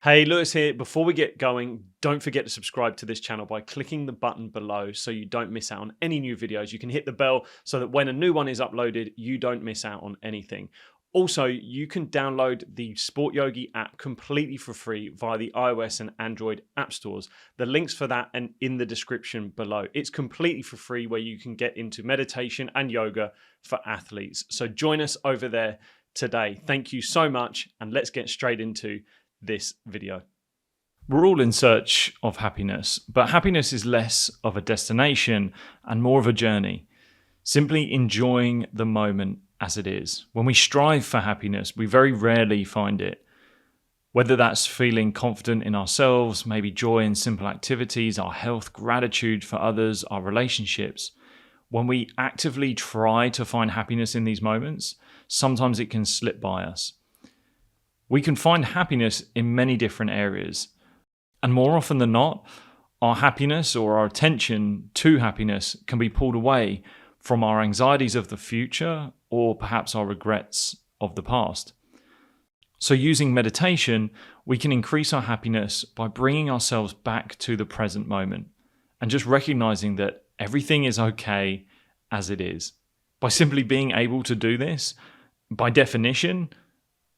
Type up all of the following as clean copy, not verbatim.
Hey, Lewis here. Before we get going, don't forget to subscribe to this channel by clicking the button below so you don't miss out on any new videos. You can hit the bell so that when a new one is uploaded, you don't miss out on anything. Also, you can download the Sport Yogi app completely for free via the iOS and Android app stores. The links for that are in the description below. It's completely for free where you can get into meditation and yoga for athletes. So join us over there today. Thank you so much, and let's get straight into this video. We're all in search of happiness, but happiness is less of a destination and more of a journey. Simply enjoying the moment as it is. When we strive for happiness, we very rarely find it. Whether that's feeling confident in ourselves, maybe joy in simple activities, our health, gratitude for others, our relationships. When we actively try to find happiness in these moments, sometimes it can slip by us. We can find happiness in many different areas. And more often than not, our happiness or our attention to happiness can be pulled away from our anxieties of the future or perhaps our regrets of the past. So using meditation, we can increase our happiness by bringing ourselves back to the present moment and just recognizing that everything is okay as it is. By simply being able to do this, by definition,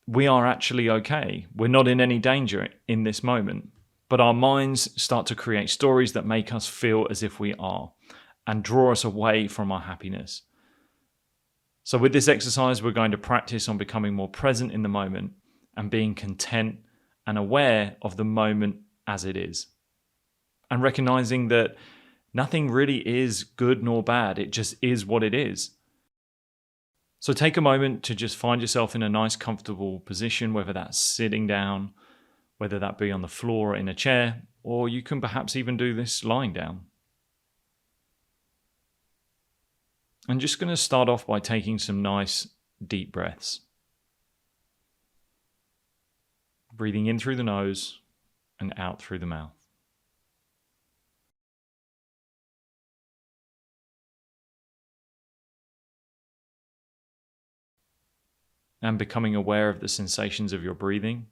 we are actually okay. We're not in any danger in this moment. But our minds start to create stories that make us feel as if we are and draw us away from our happiness. So with this exercise, we're going to practice on becoming more present in the moment and being content and aware of the moment as it is. And recognizing that nothing really is good nor bad. It just is what it is. So take a moment to just find yourself in a nice, comfortable position, whether that's sitting down, whether that be on the floor or in a chair, or you can perhaps even do this lying down. I'm just going to start off by taking some nice, deep breaths. Breathing in through the nose and out through the mouth. And becoming aware of the sensations of your breathing,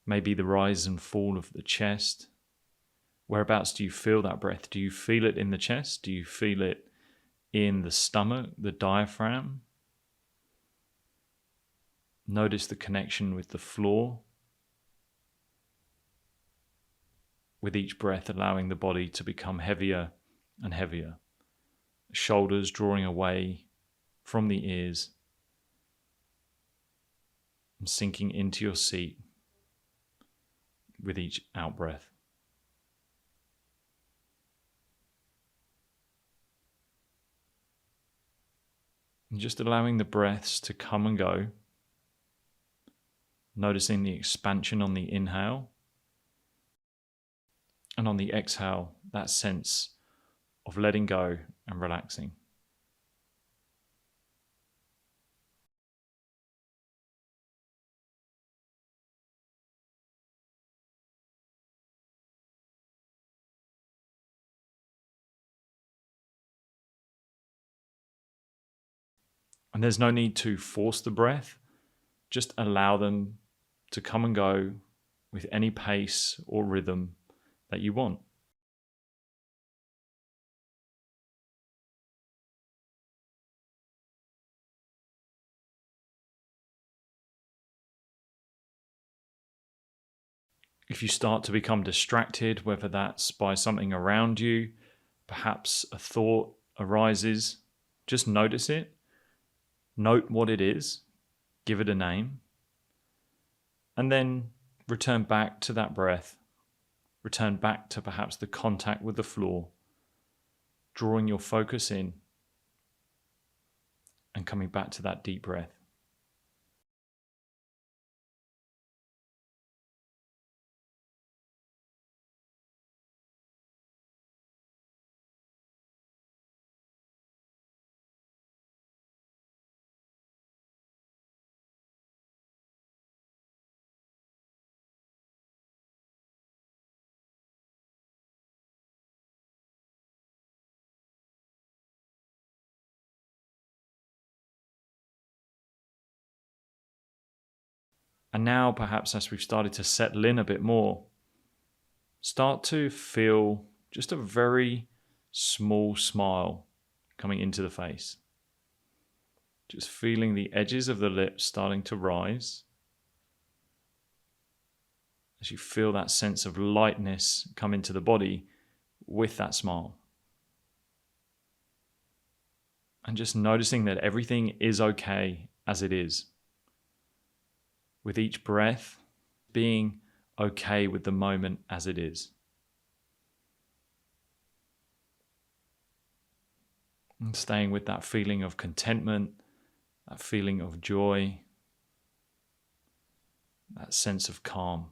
maybe the rise and fall of the chest. Whereabouts do you feel that breath? Do you feel it in the chest? Do you feel it in the stomach, the diaphragm? Notice the connection with the floor. With each breath, allowing the body to become heavier and heavier. Shoulders drawing away from the ears. And sinking into your seat with each out breath. And just allowing the breaths to come and go. Noticing the expansion on the inhale. And on the exhale, that sense of letting go and relaxing. And there's no need to force the breath. Just allow them to come and go with any pace or rhythm that you want. If you start to become distracted, whether that's by something around you, perhaps a thought arises, just notice it. Note what it is, give it a name, and then return back to that breath. Return back to perhaps the contact with the floor, drawing your focus in and coming back to that deep breath. And now, perhaps as we've started to settle in a bit more, start to feel just a very small smile coming into the face. Just feeling the edges of the lips starting to rise as you feel that sense of lightness come into the body with that smile. And just noticing that everything is okay as it is. With each breath, being okay with the moment as it is. And staying with that feeling of contentment, that feeling of joy, that sense of calm.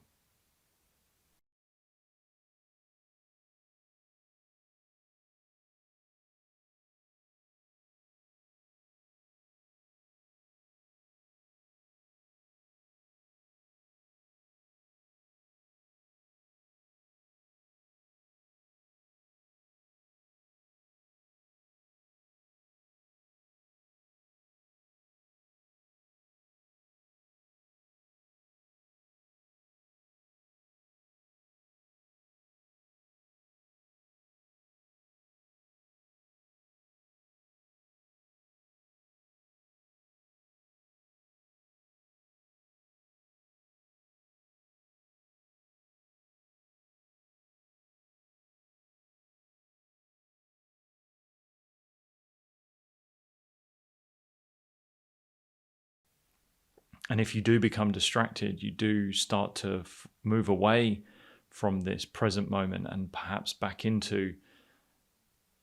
And if you do become distracted, you do start to move away from this present moment and perhaps back into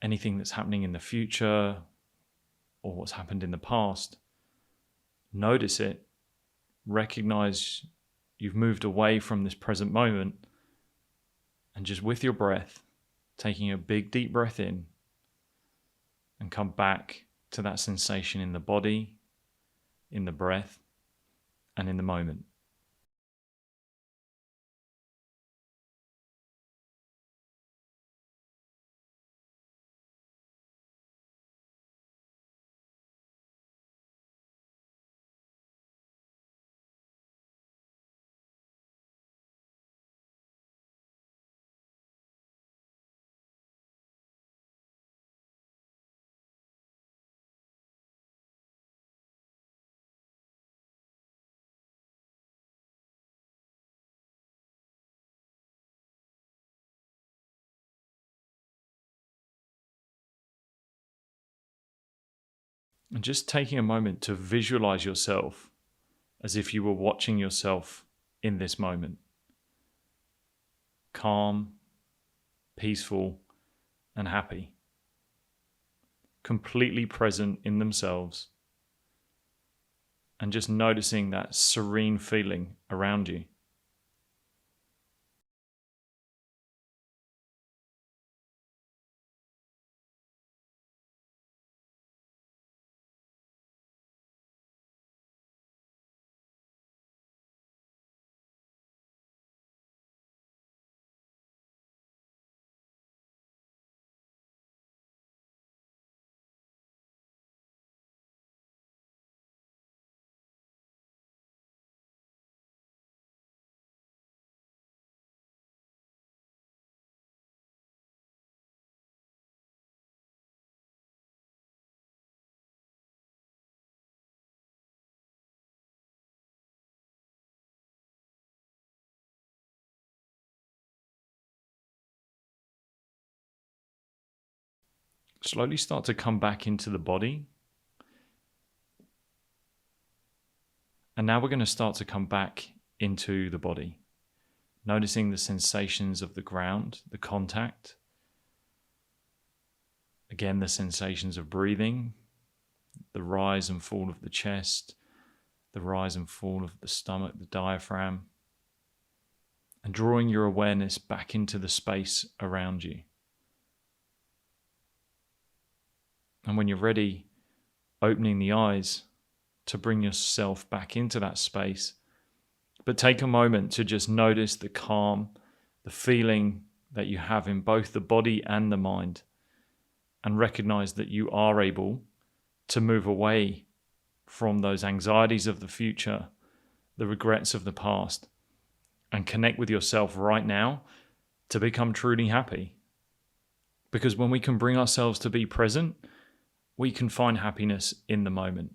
anything that's happening in the future or what's happened in the past. Notice it, recognize you've moved away from this present moment, and just with your breath, taking a big deep breath in and come back to that sensation in the body, in the breath, and in the moment. And just taking a moment to visualize yourself as if you were watching yourself in this moment. Calm, peaceful, and happy. Completely present in themselves. And just noticing that serene feeling around you. Slowly start to come back into the body. And now we're going to start to come back into the body, noticing the sensations of the ground, the contact. Again, the sensations of breathing, the rise and fall of the chest, the rise and fall of the stomach, the diaphragm, and drawing your awareness back into the space around you. And when you're ready, opening the eyes to bring yourself back into that space. But take a moment to just notice the calm, the feeling that you have in both the body and the mind, and recognize that you are able to move away from those anxieties of the future the regrets of the past, and connect with yourself right now to become truly happy. Because when we can bring ourselves to be present, we can find happiness in the moment.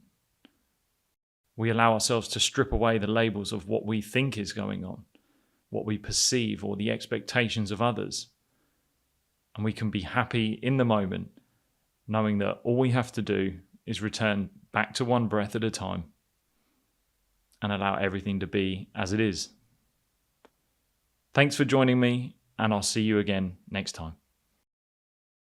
We allow ourselves to strip away the labels of what we think is going on, what we perceive, or the expectations of others. And we can be happy in the moment, knowing that all we have to do is return back to one breath at a time and allow everything to be as it is. Thanks for joining me, and I'll see you again next time.